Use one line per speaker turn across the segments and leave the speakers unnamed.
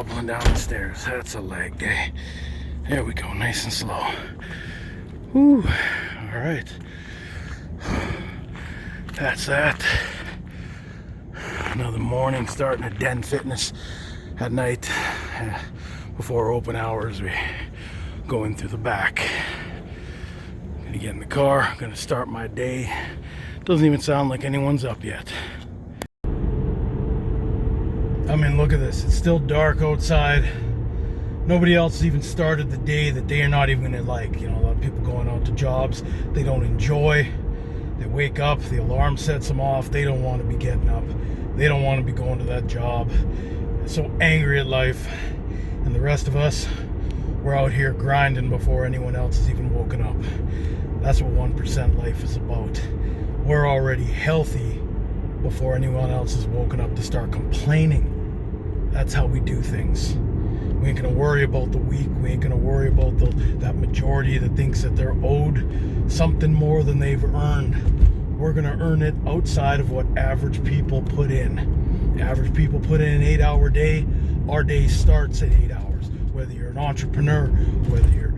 hobbling down the stairs. That's a leg day. There we go, nice and slow. Whew. All right. That's that. Another morning starting at Den Fitness at night. Before open hours, we going through the back. Gonna get in the car, gonna start my day. Doesn't even sound like anyone's up yet. I mean, look at this. It's still dark outside. Nobody else has even started the day that they are not even gonna like. You know, a lot of people going out to jobs they don't enjoy. They wake up, the alarm sets them off. They don't want to be getting up. They don't want to be going to that job. They're so angry at life. And the rest of us, we're out here grinding before anyone else has even woken up. That's what 1% life is about. We're already healthy before anyone else has woken up to start complaining. That's how we do things. We ain't gonna worry about the weak. We ain't gonna worry about that majority that thinks that they're owed something more than they've earned. We're gonna earn it outside of what average people put in. Average people put in an 8-hour day. Our day starts at 8 hours. Whether you're an entrepreneur, whether you're,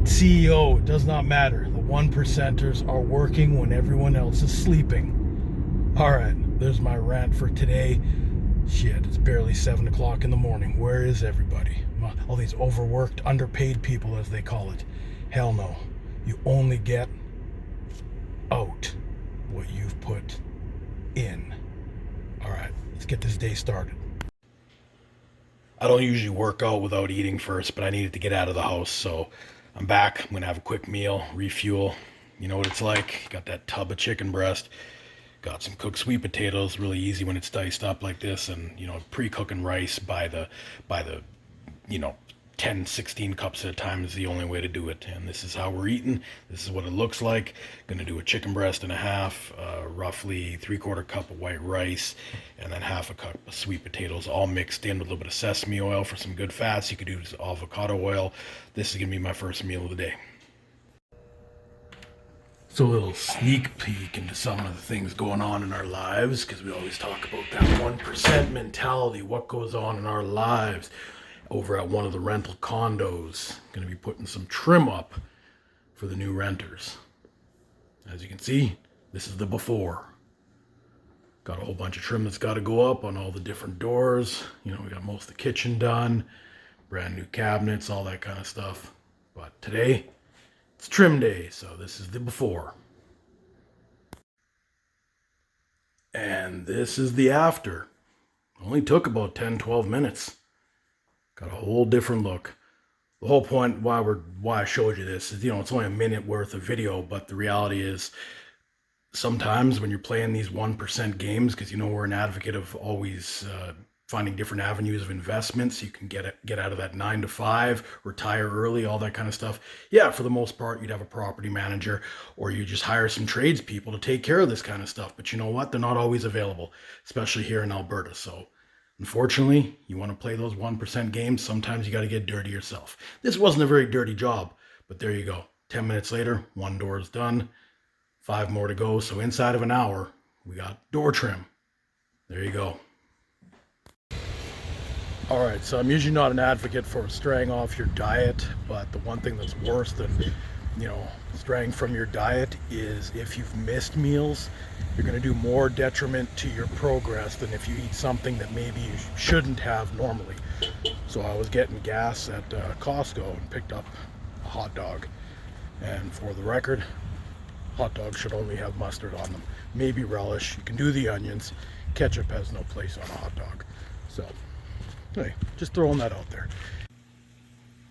CEO, it does not matter. The 1%ers are working when everyone else is sleeping. All right, there's my rant for today. Shit, it's barely 7 o'clock in the morning. Where is everybody? All these overworked, underpaid people, as they call it. Hell no. You only get out what you've put in. All right, let's get this day started. I don't usually work out without eating first, but I needed to get out of the house, so I'm back. I'm going to have a quick meal, refuel. You know what it's like. Got that tub of chicken breast. Got some cooked sweet potatoes, really easy when it's diced up like this, and pre-cooking rice by the 10, 16 cups at a time is the only way to do it. And this is how we're eating. This is what it looks like. Gonna do a chicken breast and a half, roughly 3/4 cup of white rice, and then half a cup of sweet potatoes, all mixed in with a little bit of sesame oil for some good fats. You could do avocado oil. This is gonna be my first meal of the day. So a little sneak peek into some of the things going on in our lives, because we always talk about that 1% mentality, what goes on in our lives. Over at one of the rental condos, going to be putting some trim up for the new renters. As you can see, this is the before. Got a whole bunch of trim that's got to go up on all the different doors. We got most of the kitchen done, brand new cabinets, all that kind of stuff. But today, it's trim day, so this is the before. And this is the after. Only took about 10, 12 minutes. Got a whole different look. The whole point why I showed you this is, it's only a minute worth of video, but the reality is sometimes when you're playing these 1% games, because we're an advocate of always finding different avenues of investments. You can get out of that 9 to 5, retire early, all that kind of stuff. Yeah, for the most part, you'd have a property manager, or you just hire some tradespeople to take care of this kind of stuff. But you know what? They're not always available, especially here in Alberta. So unfortunately, you want to play those 1% games, sometimes you got to get dirty yourself. This wasn't a very dirty job, but there you go. 10 minutes later, one door is done, 5 more to go. So inside of an hour, we got door trim. There you go. All right, so I'm usually not an advocate for straying off your diet, but the one thing that's worse than, straying from your diet is if you've missed meals, you're going to do more detriment to your progress than if you eat something that maybe you shouldn't have normally. So I was getting gas at Costco and picked up a hot dog. And for the record, hot dogs should only have mustard on them. Maybe relish. You can do the onions. Ketchup has no place on a hot dog. So, hey, just throwing that out there.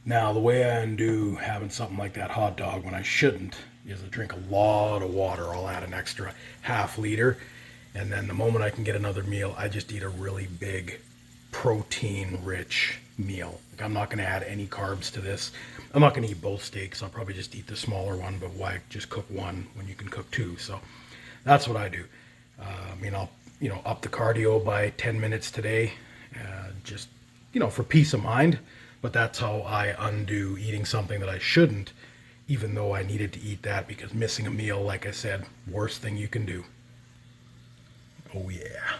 Now, the way I undo having something like that hot dog when I shouldn't is I drink a lot of water. I'll add an extra half liter. And then the moment I can get another meal, I just eat a really big protein-rich meal. Like, I'm not going to add any carbs to this. I'm not going to eat both steaks. I'll probably just eat the smaller one, but why just cook one when you can cook two? So that's what I do. I'll up the cardio by 10 minutes today, just, for peace of mind. But that's how I undo eating something that I shouldn't, even though I needed to eat that, because missing a meal, like I said, worst thing you can do. Oh yeah.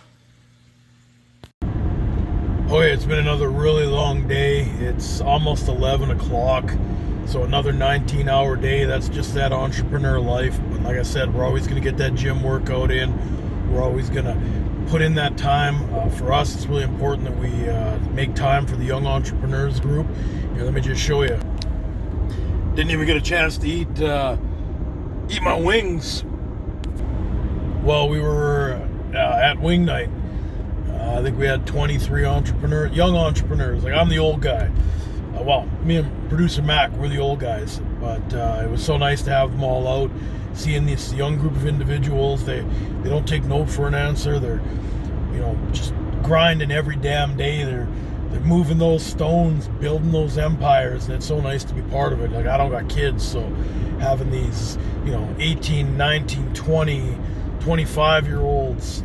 Okay, it's been another really long day. It's almost 11 o'clock, so another 19-hour day. That's just that entrepreneur life. But like I said, we're always going to get that gym workout in. We're always going to put in that time. For us, it's really important that we make time for the young entrepreneurs group. Here, let me just show you. Didn't even get a chance to eat my wings while we were at wing night. I think we had 23 young entrepreneurs. Like, I'm the old guy. Well, me and producer Mac, we're the old guys. But it was so nice to have them all out, seeing this young group of individuals. They don't take no for an answer. They're, just grinding every damn day. They're moving those stones, building those empires, and it's so nice to be part of it. Like, I don't got kids, so having these, 18, 19, 20, 25-year-olds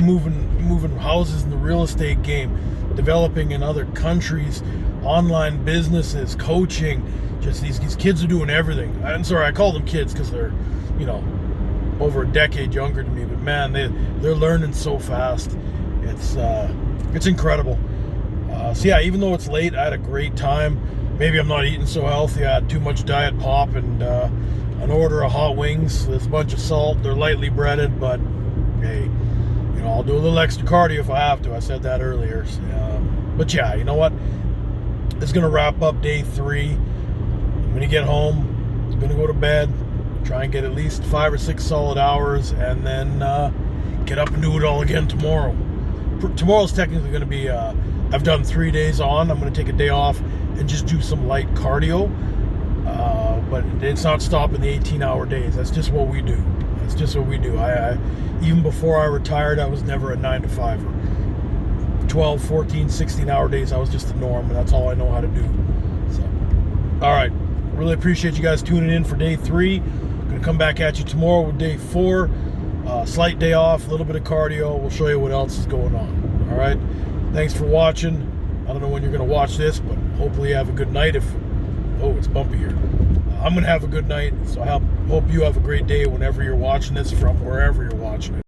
moving houses in the real estate game, developing in other countries, online businesses, coaching. Just these kids are doing everything. I'm sorry, I call them kids because they're, over a decade younger than me. But man, they're learning so fast. It's incredible. So yeah, even though it's late, I had a great time. Maybe I'm not eating so healthy. I had too much diet pop and an order of hot wings. There's a bunch of salt. They're lightly breaded, but hey, I'll do a little extra cardio if I have to. I said that earlier. But yeah, you know what? It's going to wrap up day 3. I'm going to get home. I'm going to go to bed. Try and get at least 5 or 6 solid hours. And then get up and do it all again tomorrow. Tomorrow's technically going to be... I've done 3 days on. I'm going to take a day off and just do some light cardio. But it's not stopping the 18-hour days. That's just what we do. That's just what we do. I even before I retired, I was never a 9-to-5er. 12, 14, 16-hour days, I was just the norm, and that's all I know how to do. So, all right. Really appreciate you guys tuning in for day 3. I'm going to come back at you tomorrow with day 4. Slight day off, a little bit of cardio. We'll show you what else is going on. All right. Thanks for watching. I don't know when you're going to watch this, but hopefully you have a good night. It's bumpy here. I'm going to have a good night, so I hope you have a great day whenever you're watching this from wherever you're watching it.